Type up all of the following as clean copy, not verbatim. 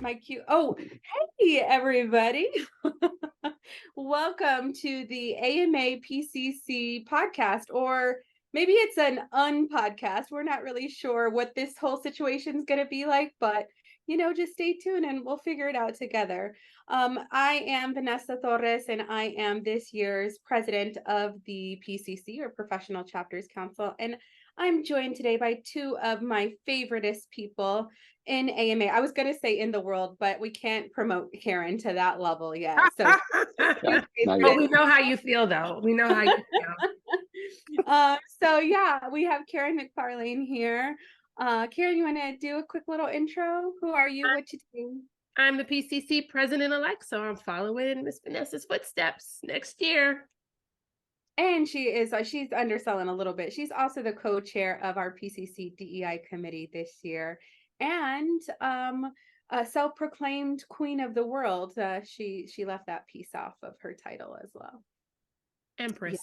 my cue. Oh, hey, everybody. Welcome to the AMA PCC podcast, or maybe it's an unpodcast. We're not really sure what this whole situation is going to be like, but just stay tuned and we'll figure it out together. I am Vanessa Torres, and I am this year's president of the PCC, or Professional Chapters Council. And I'm joined today by two of my favoriteest people in AMA. I was going to say in the world, but we can't promote Karen to that level yet. So, Yeah, But we know how you feel, though. We know how you feel. We have Karen McFarlane here. Karen, you want to do a quick little intro? Who are you? What you do? I'm the PCC President-Elect, so I'm following in Miss Vanessa's footsteps next year. And she's underselling a little bit. She's also the co-chair of our PCC DEI Committee this year, and a self-proclaimed queen of the world. She left that piece off of her title as well. Empress.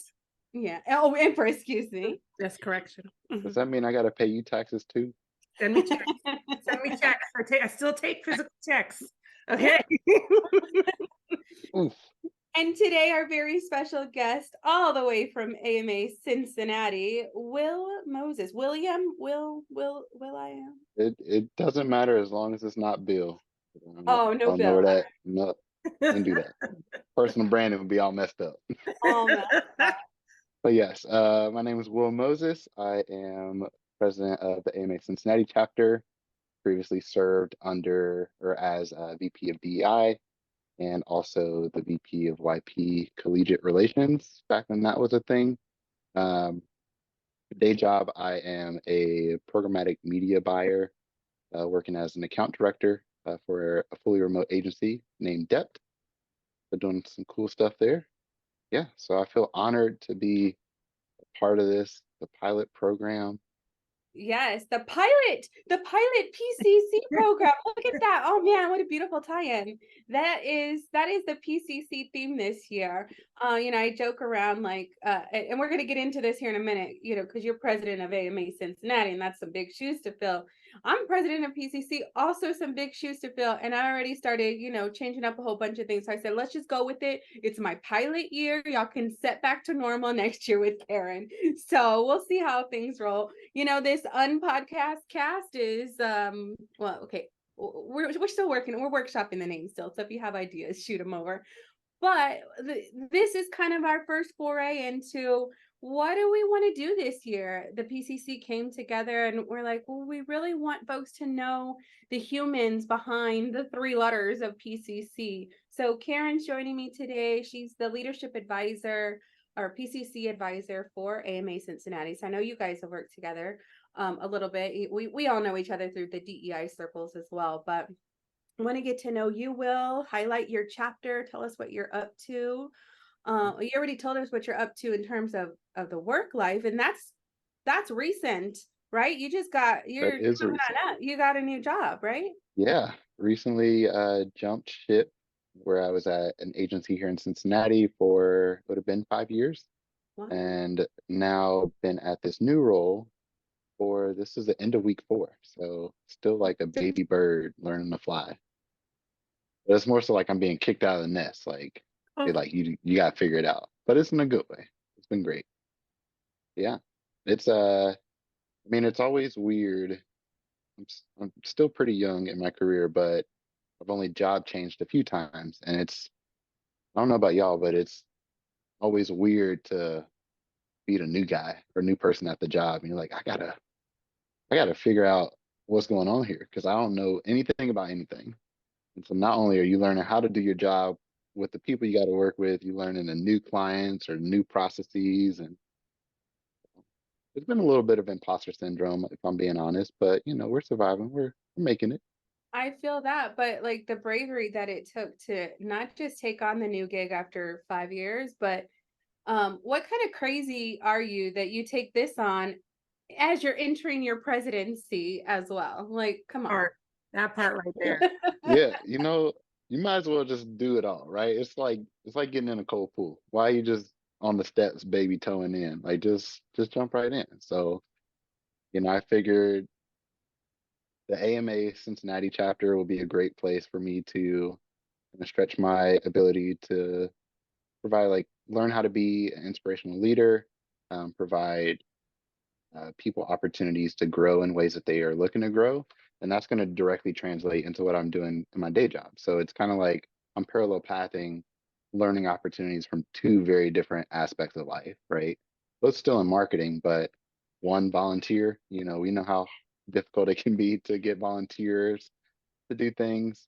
Yeah. Oh, Empress, excuse me. That's correction. Does that mean I got to pay you taxes too? Send me checks. Send me checks. I still take physical checks. Okay. Oof. And today, our very special guest, all the way from AMA Cincinnati, Will Moses. William? Will I am? It doesn't matter as long as it's not Bill. Oh, no don't Bill. know that. No, can't do that. Personal branding would be all messed up. All messed up. But yes, my name is Will Moses. I am president of the AMA Cincinnati chapter. Previously served under or as VP of DEI, and also the VP of YP Collegiate Relations back when that was a thing. Day job, I am a programmatic media buyer, working as an account director for a fully remote agency named Dept. So doing some cool stuff there. Yeah, so I feel honored to be a part of this, the pilot program. Yes, the pilot PCC program. Look at that. Oh man, what a beautiful tie-in. That is the PCC theme this year. I joke around like and we're going to get into this here in a minute, because you're president of AMA Cincinnati, and that's some big shoes to fill. I'm president of PCC, also some big shoes to fill, and I already started, changing up a whole bunch of things. So I said, let's just go with it. It's my pilot year. Y'all can set back to normal next year with Karen. So we'll see how things roll. This unpodcast cast is okay. We're still working. We're workshopping the name still. So if you have ideas, shoot them over. But this is kind of our first foray into what do we want to do this year. The PCC came together and we're like, well, we really want folks to know the humans behind the three letters of PCC. So Karen's joining me today. She's the leadership advisor or PCC advisor for AMA Cincinnati. So I know you guys have worked together a little bit. We all know each other through the DEI circles as well, but I want to get to know you, Will. Highlight your chapter. Tell us what you're up to. You already told us what you're up to in terms of the work life, and that's recent, right? You got a new job, right? Yeah, recently jumped ship where I was at an agency here in Cincinnati for would have been 5 years. Wow. And now been at this new role for this is the end of week 4. So still like a baby bird learning to fly. But it's more so like I'm being kicked out of the nest. Like they're like you got to figure it out. But it's in a good way. It's been great. Yeah. It's it's always weird. I'm still pretty young in my career, but I've only job changed a few times, and I don't know about y'all, but it's always weird to be the new guy or new person at the job, and you're like, I gotta figure out what's going on here because I don't know anything about anything. And so not only are you learning how to do your job with the people you got to work with, you learning the new clients or new processes, and there's been a little bit of imposter syndrome, if I'm being honest. But we're surviving. We're making it. I feel that, but like the bravery that it took to not just take on the new gig after 5 years, but what kind of crazy are you that you take this on as you're entering your presidency as well? Like, come on. That part right there. Yeah, you might as well just do it all, right? It's like getting in a cold pool. Why are you just on the steps, baby toeing in? Like just jump right in. So, I figured the AMA Cincinnati chapter will be a great place for me to stretch my ability to provide, like, learn how to be an inspirational leader, provide people opportunities to grow in ways that they are looking to grow. And that's going to directly translate into what I'm doing in my day job. So it's kind of like I'm parallel pathing learning opportunities from two very different aspects of life, right? Both still in marketing, but one volunteer, we know how difficult it can be to get volunteers to do things.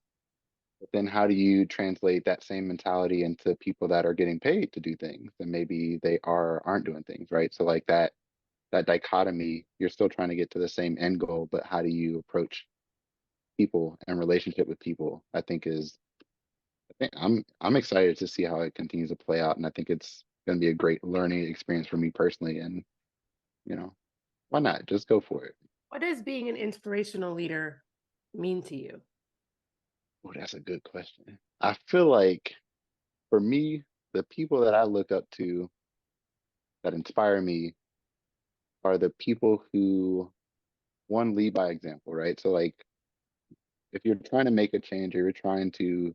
But then how do you translate that same mentality into people that are getting paid to do things and maybe they aren't doing things, right? So like that dichotomy, you're still trying to get to the same end goal, but how do you approach people and relationship with people? I'm excited to see how it continues to play out, and I think it's going to be a great learning experience for me personally. And you know, why not just go for it? What does being an inspirational leader mean to you? Oh, that's a good question. I feel like for me, the people that I look up to that inspire me are the people who, one, lead by example, right? So like if you're trying to make a change or you're trying to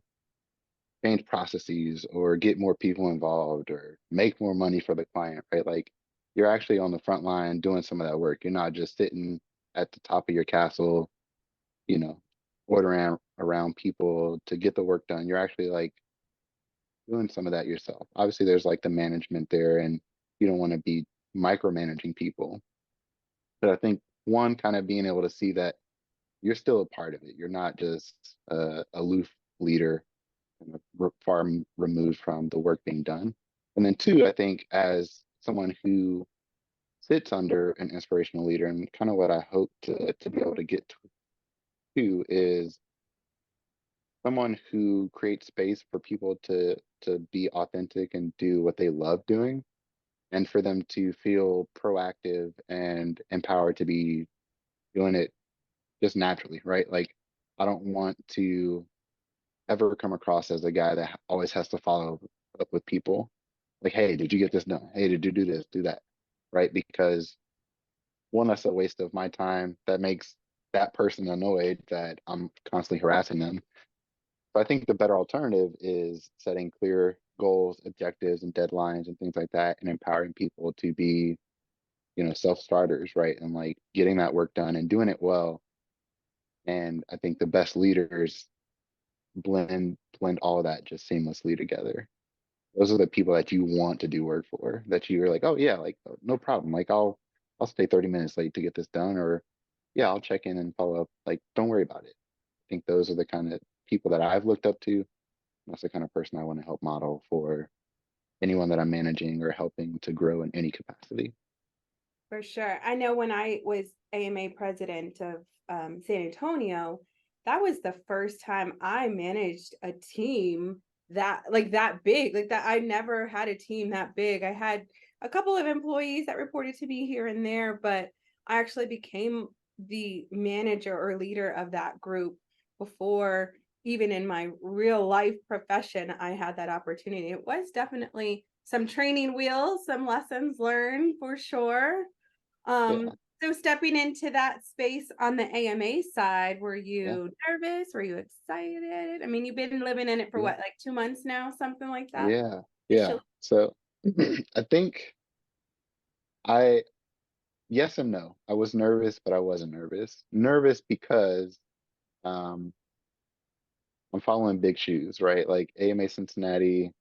change processes or get more people involved or make more money for the client, right? Like you're actually on the front line doing some of that work. You're not just sitting at the top of your castle, you know, ordering around people to get the work done. You're actually like doing some of that yourself. Obviously, there's like the management there, and you don't want to be micromanaging people. But I think one, kind of being able to see that you're still a part of it. You're not just a aloof leader kind of far removed from the work being done. And then two, I think as someone who sits under an inspirational leader, and kind of what I hope to be able to get to is someone who creates space for people to be authentic and do what they love doing, and for them to feel proactive and empowered to be doing it just naturally, right? Like I don't want to ever come across as a guy that always has to follow up with people. Like, hey, did you get this done? Hey, did you do this, do that? Right? Because one, that's a waste of my time. That makes that person annoyed that I'm constantly harassing them. So I think the better alternative is setting clear goals, objectives, and deadlines and things like that, and empowering people to be, self-starters, right? And like getting that work done and doing it well. And I think the best leaders blend all of that just seamlessly together. Those are the people that you want to do work for, that you're like, oh yeah, like no problem. Like I'll stay 30 minutes late to get this done, or yeah, I'll check in and follow up. Like, don't worry about it. I think those are the kind of people that I've looked up to. That's the kind of person I want to help model for anyone that I'm managing or helping to grow in any capacity. For sure. I know when I was AMA president of San Antonio, that was the first time I managed a team that big, like that. I never had a team that big. I had a couple of employees that reported to me here and there, but I actually became the manager or leader of that group before even in my real life profession, I had that opportunity. It was definitely some training wheels, some lessons learned for sure. Yeah. So stepping into that space on the AMA side, were Yeah. you nervous? Were you excited? I mean, you've been living in it for Yeah. what, like 2 months now, something like that? Yeah. Yeah. Officially? So I think I, yes and no. I was nervous, but I wasn't nervous. Nervous because um, I'm following big shoes, right? Like AMA Cincinnati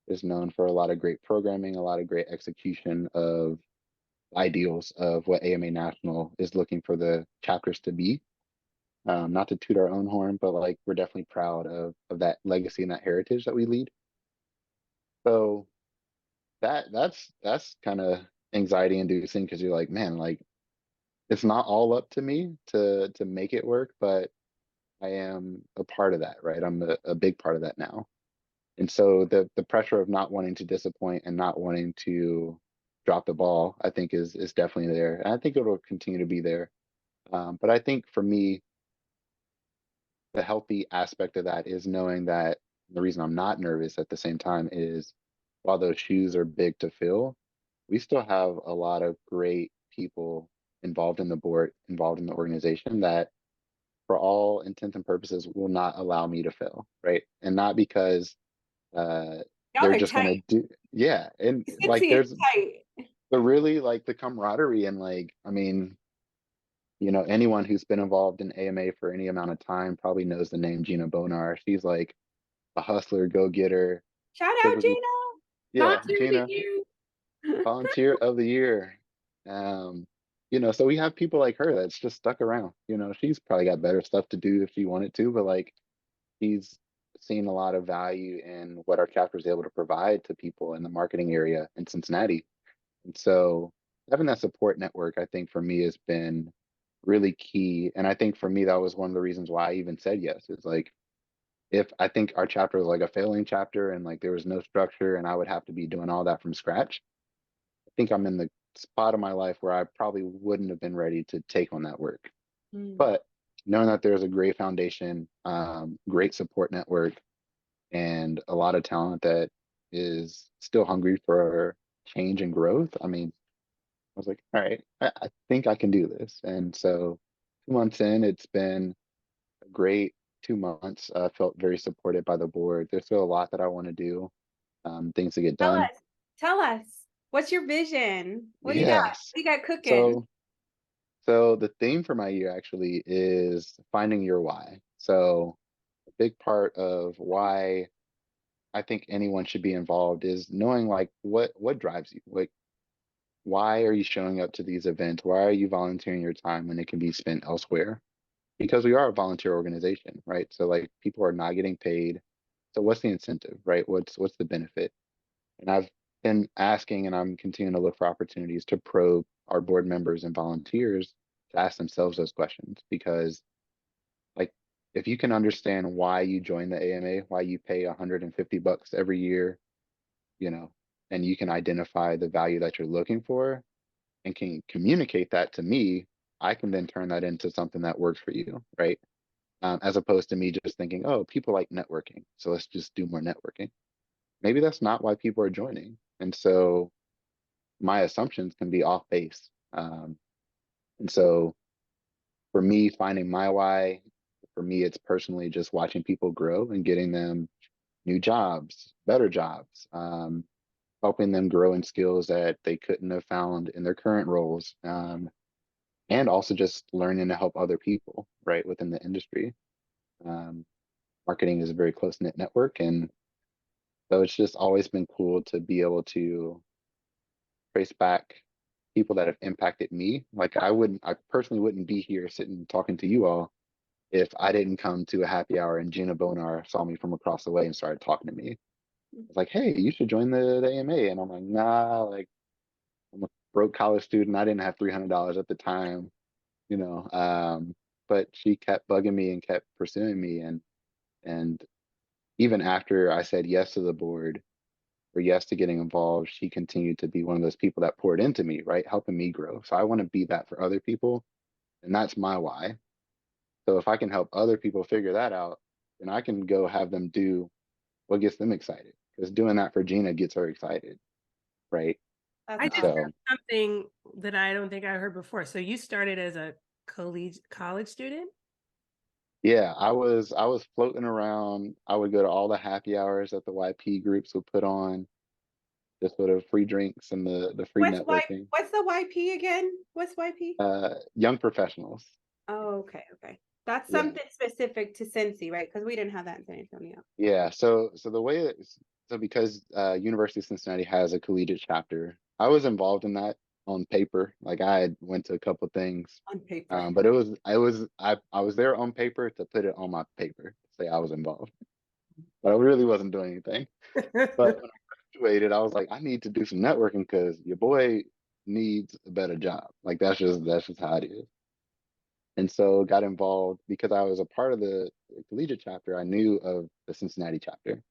is known for a lot of great programming, a lot of great execution of ideals of what AMA National is looking for the chapters to be. Not to toot our own horn, but like we're definitely proud of that legacy and that heritage that we lead. So that's kind of anxiety inducing because you're like, man, like it's not all up to me to make it work, but I am a part of that, right? I'm a big part of that now. And so the pressure of not wanting to disappoint and not wanting to drop the ball, I think is definitely there. And I think it'll continue to be there. But I think for me, the healthy aspect of that is knowing that the reason I'm not nervous at the same time is while those shoes are big to fill, we still have a lot of great people involved in the board, involved in the organization that for all intents and purposes, will not allow me to fail, right? And not because Y'all they're are just tight. gonna do, yeah, and like Cincy is tight. but really like the camaraderie and like, I mean, anyone who's been involved in AMA for any amount of time probably knows the name Gina Bonar. She's like a hustler, go-getter, Shout out, typical, Gina. yeah, Volunteer of the Gina, year. volunteer of the year. Um, so we have people like her that's just stuck around. She's probably got better stuff to do if she wanted to, but like she's seen a lot of value in what our chapter is able to provide to people in the marketing area in Cincinnati. And so having that support network, I think for me has been really key. And I think for me, that was one of the reasons why I even said yes. Is like, if I think our chapter was like a failing chapter and like there was no structure and I would have to be doing all that from scratch, I think I'm in the spot of my life where I probably wouldn't have been ready to take on that work. But knowing that there's a great foundation, great support network, and a lot of talent that is still hungry for change and growth, I mean, I was like, all right, I think I can do this. And so 2 months in, it's been a great 2 months. I felt very supported by the board. There's still a lot that I want to do, things to get done. Tell us, what's your vision? What do you got? Yes. What do you got cooking? So the theme for my year actually is finding your why. So a big part of why I think anyone should be involved is knowing like what drives you. Like, why are you showing up to these events? Why are you volunteering your time when it can be spent elsewhere? Because we are a volunteer organization, right? So like people are not getting paid. So what's the incentive, right? What's the benefit? And I've been asking and I'm continuing to look for opportunities to probe our board members and volunteers to ask themselves those questions. Because like if you can understand why you join the AMA, why you pay $150 every year, you know, and you can identify the value that you're looking for and can communicate that to me, I can then turn that into something that works for you, right? As opposed to me just thinking, oh, people like networking, so let's just do more networking. Maybe that's not why people are joining. And so my assumptions can be off base. And so for me, finding my why, for me, it's personally just watching people grow and getting them new jobs, better jobs, helping them grow in skills that they couldn't have found in their current roles, and also just learning to help other people, right, within the industry. Um, Marketing is a very close knit network, and so it's just always been cool to be able to trace back people that have impacted me. Like I personally wouldn't be here sitting talking to you all if I didn't come to a happy hour and Gina Bonar saw me from across the way and started talking to me. It's like, hey, you should join the AMA. And I'm like, nah, like I'm a broke college student. I didn't have $300 at the time, you know. But she kept bugging me and kept pursuing me. And even after I said yes to the board or yes to getting involved, she continued to be one of those people that poured into me, right? Helping me grow. So I want to be that for other people. And that's my why. So if I can help other people figure that out, then I can go have them do what gets them excited. Because doing that for Gina gets her excited, right? That's I just awesome. heard something that I don't think I heard before. So you started as a college student? Yeah, I was floating around. I would go to all the happy hours that the YP groups would put on, just sort of free drinks and the free networking. What's the YP again? What's YP? Young professionals. Oh, okay. That's Yeah. something specific to Cincy, right? Because we didn't have that in San Antonio. Yeah. So the way so because University of Cincinnati has a collegiate chapter, I was involved in that on paper. Like I had went to a couple things. On paper. But I was there on paper to put it on my paper, to say I was involved. But I really wasn't doing anything. But when I graduated, I was like, I need to do some networking because your boy needs a better job. Like that's just how it is. And so got involved because I was a part of the collegiate chapter. I knew of the Cincinnati chapter,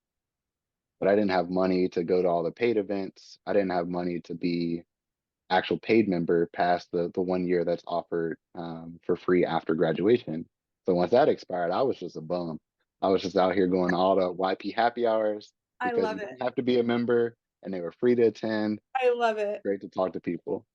but I didn't have money to go to all the paid events. I didn't have money to be actual paid member past the 1 year that's offered for free after graduation. So once that expired, I was just a bum. I was just out here going to all the YP happy hours I because love you it. didn't have to be a member and they were free to attend. I love it. Great to talk to people.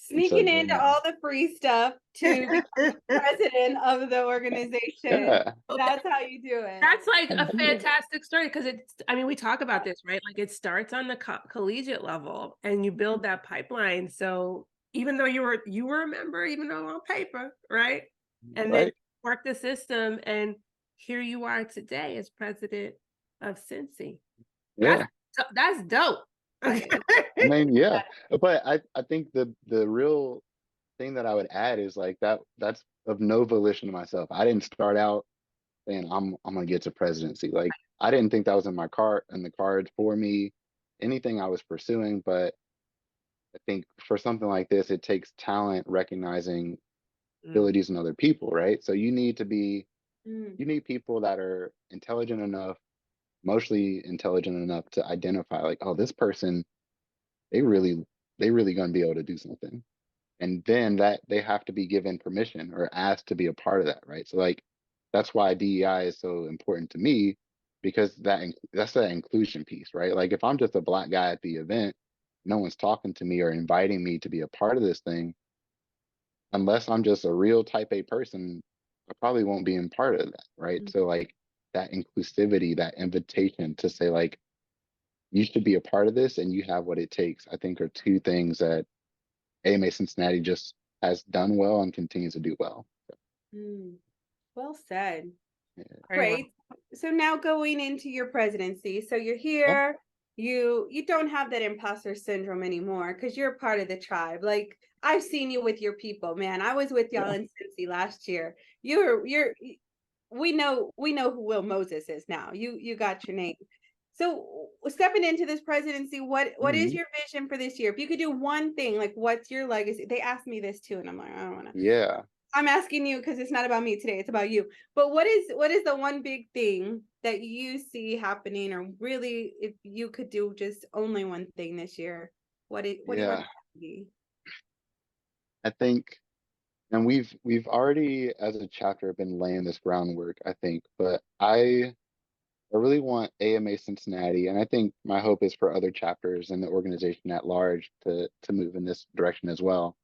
And so Sneaking into then, all the free stuff to be president of the organization. yeah, That's how you do it. That's like a yeah, fantastic story because it's, I mean, we talk about this, right? Like it starts on the collegiate level and you build that pipeline. So even though you were a member, even though on paper, right? And then right, work the system and here you are today as president of Cincy. yeah. That's dope. I mean, yeah, but I think the real thing that I would add is like that's of no volition to myself. I didn't start out saying I'm gonna get to presidency. Like I didn't think that was in the cards for me, anything I was pursuing. But I think for something like this, it takes talent recognizing abilities in other people, right? So you need to be Mm. you need people that are intelligent enough, emotionally intelligent enough to identify like, oh, this person, they really they really gonna be able to do something. And then that they have to be given permission or asked to be a part of that, right? So like that's why DEI is so important to me because that's that inclusion piece, right? Like if I'm just a black guy at the event, no one's talking to me or inviting me to be a part of this thing, unless I'm just a real type A person, I probably won't be in part of that, right? So like that inclusivity, that invitation to say like you should be a part of this and you have what it takes, I think are two things that AMA Cincinnati just has done well and continues to do well. Mm. Well said. Yeah. Great. So now going into your presidency, so you're Yeah. here, you don't have that imposter syndrome anymore because you're part of the tribe. Like I've seen you with your people, man. I was with y'all Yeah. in Cincy last year. We know who Will Moses is now. You got your name. So stepping into this presidency, what is Mhm. your vision for this year? If you could do one thing, like what's your legacy? They asked me this too, and I'm like, I don't want to. Yeah. I'm asking you because it's not about me today, it's about you. But what is the one big thing that you see happening, or really if you could do just only one thing this year, what do you want Yeah. that to be? I think, and we've already as a chapter been laying this groundwork, I think, but I really want AMA Cincinnati, and I think my hope is for other chapters and the organization at large to move in this direction as well.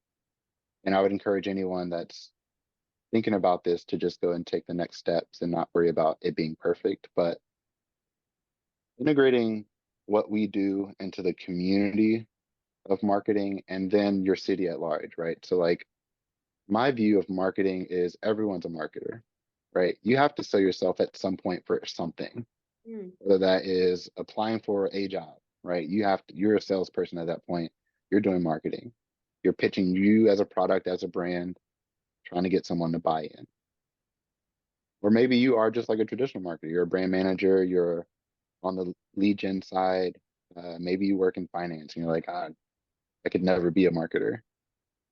And I would encourage anyone that's thinking about this to just go and take the next steps and not worry about it being perfect, but integrating what we do into the community of marketing and then your city at large, right? So like my view of marketing is everyone's a marketer, right? You have to sell yourself at some point for something, Mm, whether that is applying for a job, right? You're a salesperson at that point. You're doing marketing. You're pitching you as a product, as a brand, trying to get someone to buy in. Or maybe you are just like a traditional marketer. You're a brand manager. You're on the lead gen side. Maybe you work in finance and you're like, I could never be a marketer.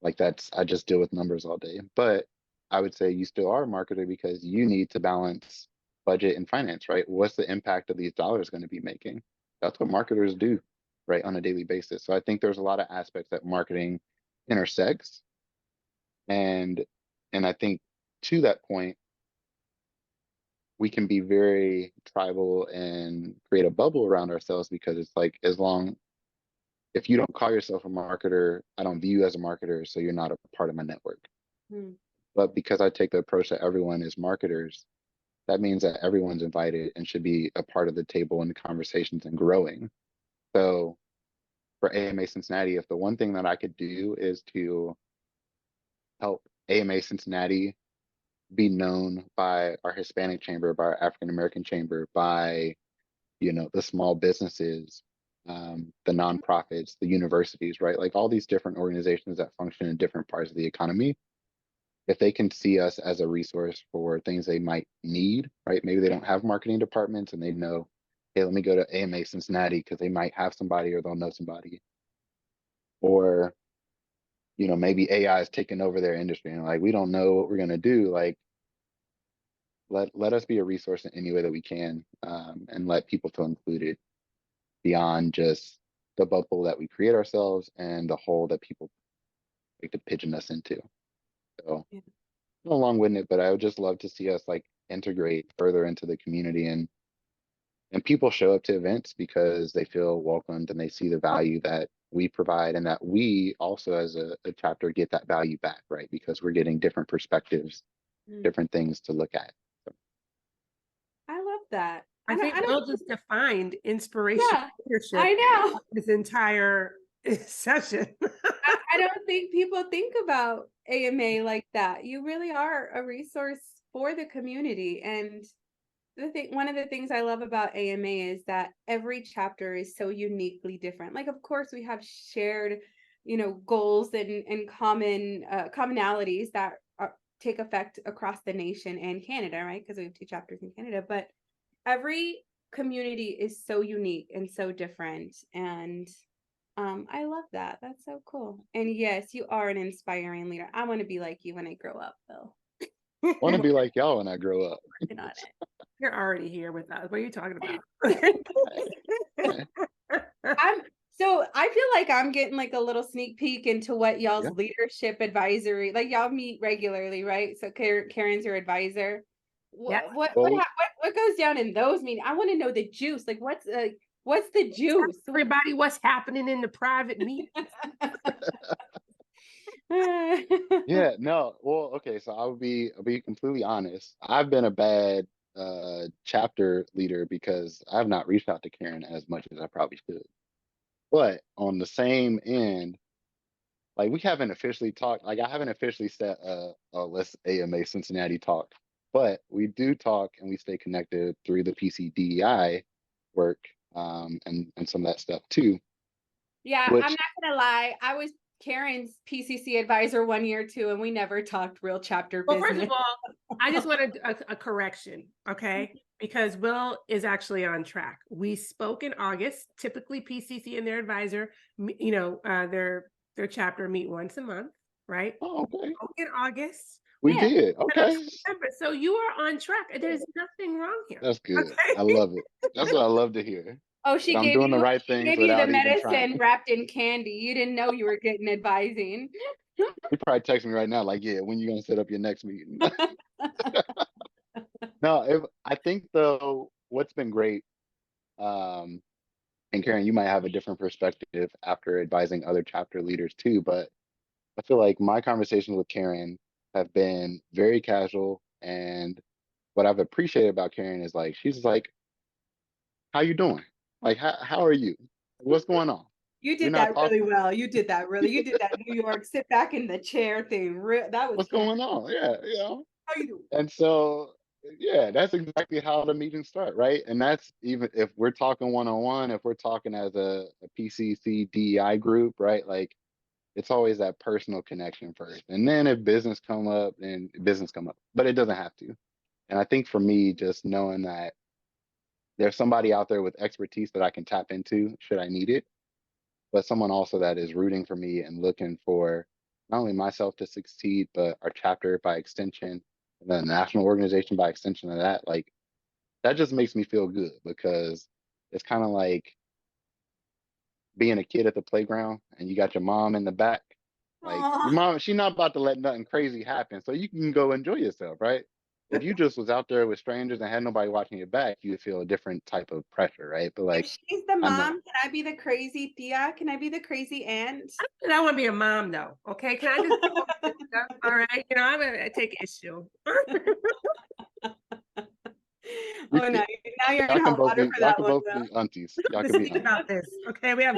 Like I just deal with numbers all day. But I would say you still are a marketer because you need to balance budget and finance, right? What's the impact of these dollars going to be making? That's what marketers do, right, on a daily basis. So I think there's a lot of aspects that marketing intersects. And I think to that point, we can be very tribal and create a bubble around ourselves because it's like if you don't call yourself a marketer, I don't view you as a marketer, so you're not a part of my network. mm, But because I take the approach that everyone is marketers, that means that everyone's invited and should be a part of the table and the conversations and growing. So for AMA Cincinnati, if the one thing that I could do is to help AMA Cincinnati be known by our Hispanic chamber, by our African American chamber, by the small businesses, the nonprofits, the universities, right? Like all these different organizations that function in different parts of the economy. If they can see us as a resource for things they might need, right? Maybe they don't have marketing departments and they know, hey, let me go to AMA Cincinnati because they might have somebody or they'll know somebody. Or, maybe AI is taking over their industry and like, we don't know what we're going to do. Like, let us be a resource in any way that we can, and let people feel included beyond just the bubble that we create ourselves and the hole that people like to pigeon us into. So yeah. no long-winded, but I would just love to see us like integrate further into the community and people show up to events because they feel welcomed and they see the value that we provide, and that we also as a chapter get that value back, right? Because we're getting different perspectives, different things to look at. So, I love that. I think Will just defined inspirational Yeah, leadership I know. this entire session. I don't think people think about AMA like that. You really are a resource for the community. And one of the things I love about AMA is that every chapter is so uniquely different. Like, of course, we have shared, goals and commonalities that take effect across the nation and Canada, right? Because we have 2 chapters in Canada, but every community is so unique and so different. And I love that. That's so cool. And yes, you are an inspiring leader. I want to be like you when I grow up, Phil. I want to be like y'all when I grow up. Working on it. You're already here with us. What are you talking about? So I feel like I'm getting like a little sneak peek into what y'all's Yeah. leadership advisory, like y'all meet regularly, right? So Karen's your advisor. Yes. What goes down in those meetings? I want to know the juice. Like what's the juice? Everybody, what's happening in the private meetings? Yeah, no. Well, okay, so I'll be completely honest. I've been a bad chapter leader because I've not reached out to Karen as much as I probably should. But on the same end, like we haven't officially talked, like I haven't officially set let's AMA Cincinnati talk, but we do talk and we stay connected through the PC DEI work and some of that stuff too. Yeah, Which, I'm not gonna lie. I was Karen's PCC advisor 1 year too, and we never talked real chapter Well, business. first of all, I just wanted a correction, okay? Because Will is actually on track. We spoke in August. Typically, PCC and their advisor, their chapter meet once a month, right? oh, okay, Spoke in August. we Yeah. did. Okay, So you are on track. There's nothing wrong here. that's good. Okay? I love it. That's what I love to hear. Oh, she That I'm gave doing the you right things gave you the without even trying. medicine wrapped in candy. You didn't know you were getting advising. You probably text me right now, like, yeah, when you gonna set up your next meeting? No, I think though, what's been great, and Karen, you might have a different perspective after advising other chapter leaders too, but I feel like my conversations with Karen have been very casual, and what I've appreciated about Karen is like she's like, "How you doing? Like, how are you? What's going on?" You We're did not that really talking. well. You did that New York sit back in the chair thing. That was What's cool. going on? Yeah, you know. How you doing? And so, yeah, that's exactly how the meetings start, right? And that's even if we're talking one-on-one, if we're talking as a PCC DEI group, right? Like it's always that personal connection first. And then if business come up, then business come up, but it doesn't have to. And I think for me, just knowing that there's somebody out there with expertise that I can tap into should I need it, but someone also that is rooting for me and looking for not only myself to succeed, but our chapter by extension, and the national organization by extension of that, like that just makes me feel good because it's kind of like being a kid at the playground and you got your mom in the back. Like your Aw. mom, she's not about to let nothing crazy happen. So you can go enjoy yourself, right? If you just was out there with strangers and had nobody watching your back, you would feel a different type of pressure, right? But If like she's the I mom, know. can I be the crazy Tia? Can I be the crazy aunt? I want to be a mom, though. Okay, can I just all right? I'm gonna take issue. We Oh, can, now you're in y'all can hot both water be for y'all that can one, both Will. be aunties. Y'all To can be speak aunties. about this, okay? We have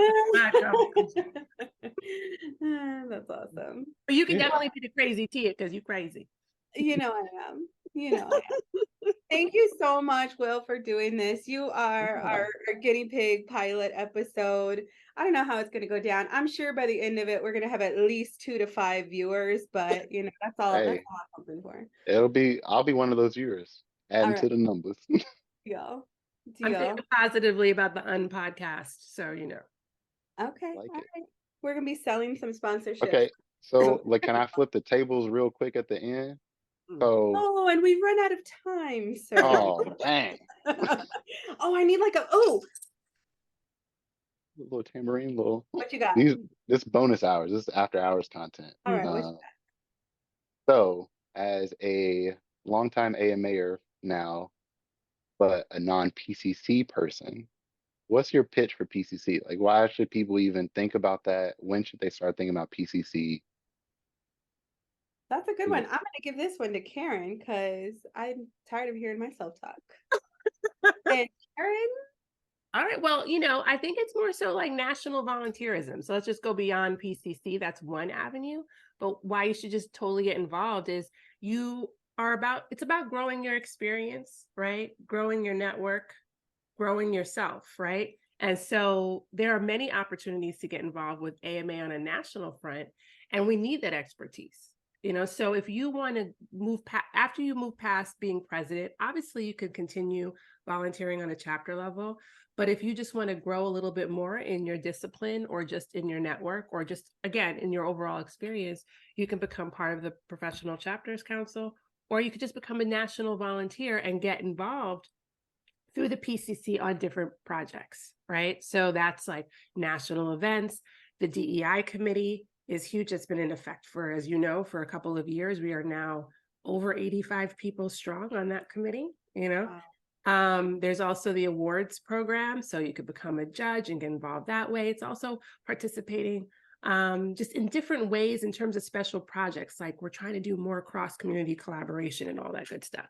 That's awesome. but you can Yeah. definitely be the crazy Tia because you're crazy. You know I am. You know I am. Thank you so much, Will, for doing this. You are Yeah. our guinea pig pilot episode. I don't know how it's going to go down. I'm sure by the end of it, we're going to have at least 2 to 5 viewers, but that's all. That's Hey, all I'm hoping for. I'll be one of those viewers, All adding right, to the numbers. deal, I'm deal. thinking positively about the unpodcast, so Okay, Like all it. right. We're gonna be selling some sponsorships. Okay, so like, can I flip the tables real quick at the end? Mm. So, Oh, and we've run out of time, sir. oh dang, Oh, I need like a little tambourine, little what you got? this bonus hours, this is after hours content. All right, what you Uh, so as a longtime AMAer now, but a non PCC person, what's your pitch for PCC? Like, why should people even think about that? When should they start thinking about PCC? That's a good one. I'm going to give this one to Karen because I'm tired of hearing myself talk. And Karen? All right. Well, I think it's more so like national volunteerism. So let's just go beyond PCC. That's one avenue. But why you should just totally get involved is it's about growing your experience, right? Growing your network, growing yourself, right? And so there are many opportunities to get involved with AMA on a national front, and we need that expertise. So if you want to after you move past being president, obviously you could continue volunteering on a chapter level. But if you just want to grow a little bit more in your discipline or just in your network or just, again, in your overall experience, you can become part of the Professional Chapters Council, or you could just become a national volunteer and get involved through the PCC on different projects, right? So that's like national events. The DEI Committee is huge. It's been in effect for, as you know, for a couple of years. We are now over 85 people strong on that committee, Wow. There's also the awards program, so you could become a judge and get involved that way. It's also participating just in different ways in terms of special projects, like we're trying to do more cross-community collaboration and all that good stuff.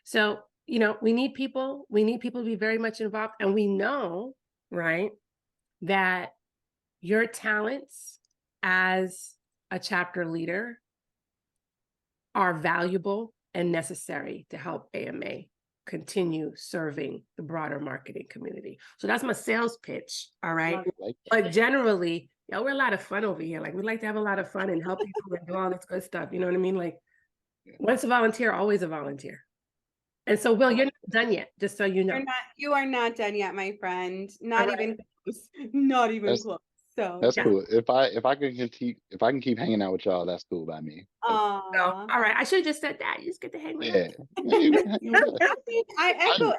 So, we need people to be very much involved, and we know, right, that your talents as a chapter leader are valuable and necessary to help AMA continue serving the broader marketing community. So that's my sales pitch. All right. But generally, we're a lot of fun over here. Like, we like to have a lot of fun and help people and do all this good stuff. You know what I mean? Like, once a volunteer, always a volunteer. And so, Will, you're not done yet, just so you know. You are not done yet, my friend. Not even close. Not even close. So that's cool. If I can keep hanging out with y'all, that's cool by me. All right. I should have just said that. You just get to hang with us. I echo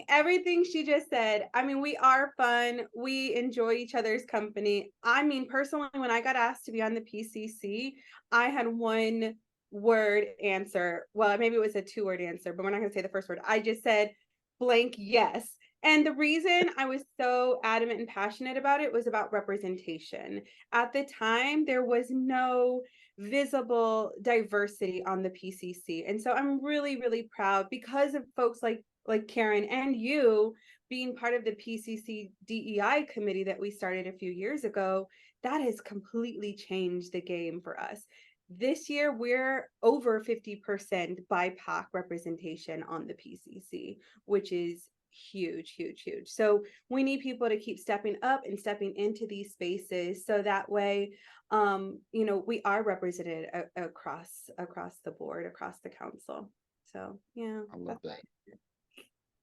everything she just said. I mean, we are fun. We enjoy each other's company. I mean, personally, when I got asked to be on the PCC, I had one word answer. Well, maybe it was a 2-word answer, but we're not going to say the first word. I just said blank yes. And the reason I was so adamant and passionate about it was about representation. At the time, there was no visible diversity on the PCC. And so I'm really, really proud because of folks like Karen and you being part of the PCC DEI committee that we started a few years ago. That has completely changed the game for us. This year, we're over 50% BIPOC representation on the PCC, which is huge, huge, huge. So we need people to keep stepping up and stepping into these spaces so that way, we are represented across the board, across the council. So yeah, I love that.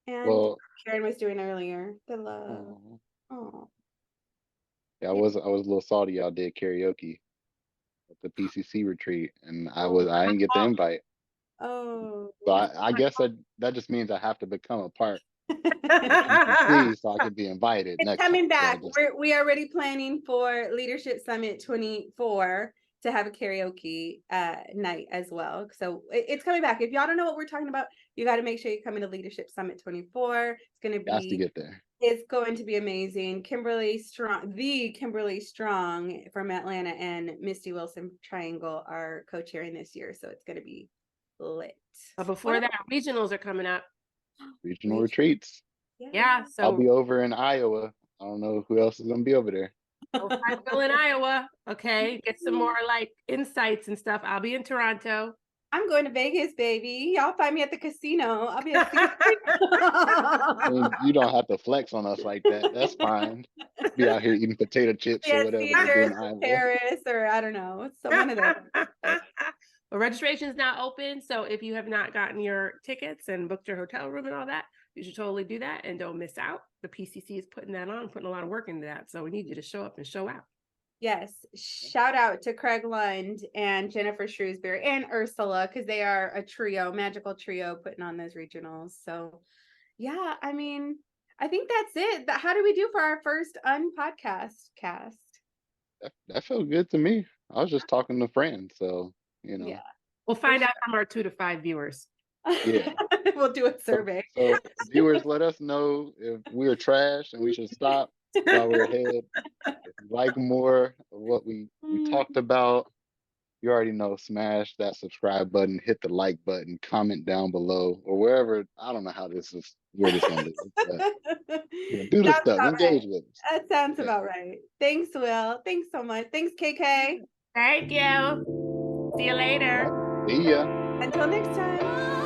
And Karen was doing earlier, the love. Oh, yeah, I was a little salty. Y'all did karaoke at the PCC retreat, and I didn't get the invite. Oh, so I guess that just means I have to become a part. So I can be invited. It's next coming time. back. We are already planning for Leadership Summit 24 to have a karaoke night as well. So it's coming back. If y'all don't know what we're talking about, you got to make sure you come into Leadership Summit 24. It's going to be. To get there. It's going to be amazing. Kimberly Strong from Atlanta and Misty Wilson Triangle are co-chairing this year, so it's going to be lit. But before that, regionals are coming up. Regional retreats. Yeah, so I'll be over in Iowa. I don't know who else is gonna be over there. Go in Iowa. Okay, get some more like insights and stuff. I'll be in Toronto. I'm going to Vegas, baby. Y'all find me at the casino. I'll be at I mean, you don't have to flex on us like that. That's fine. Be out here eating potato chips or whatever. Paris, or I don't know. So one of those. Well, registration is now open. So if you have not gotten your tickets and booked your hotel room and all that, you should totally do that and don't miss out. The PCC is putting that on, putting a lot of work into that. So we need you to show up and show out. Yes. Shout out to Craig Lund and Jennifer Shrewsbury and Ursula, because they are a magical trio putting on those regionals. So yeah, I mean, I think that's it. How do we do for our first UNPodcast cast? That felt good to me. I was just talking to friends, so. Yeah. We'll find out from our 2 to 5 viewers. Yeah. We'll do a survey. So viewers, let us know if we're trash and we should stop while we're ahead. If you like more of what we talked about, you already know, smash that subscribe button, hit the like button, comment down below, or wherever. I don't know how this is, where this gonna live. But, do the Sounds stuff, about engage right. with us. That sounds Yeah. about right. Thanks, Will. Thanks so much. Thanks, KK. Thank you. See you later. See ya. Until next time.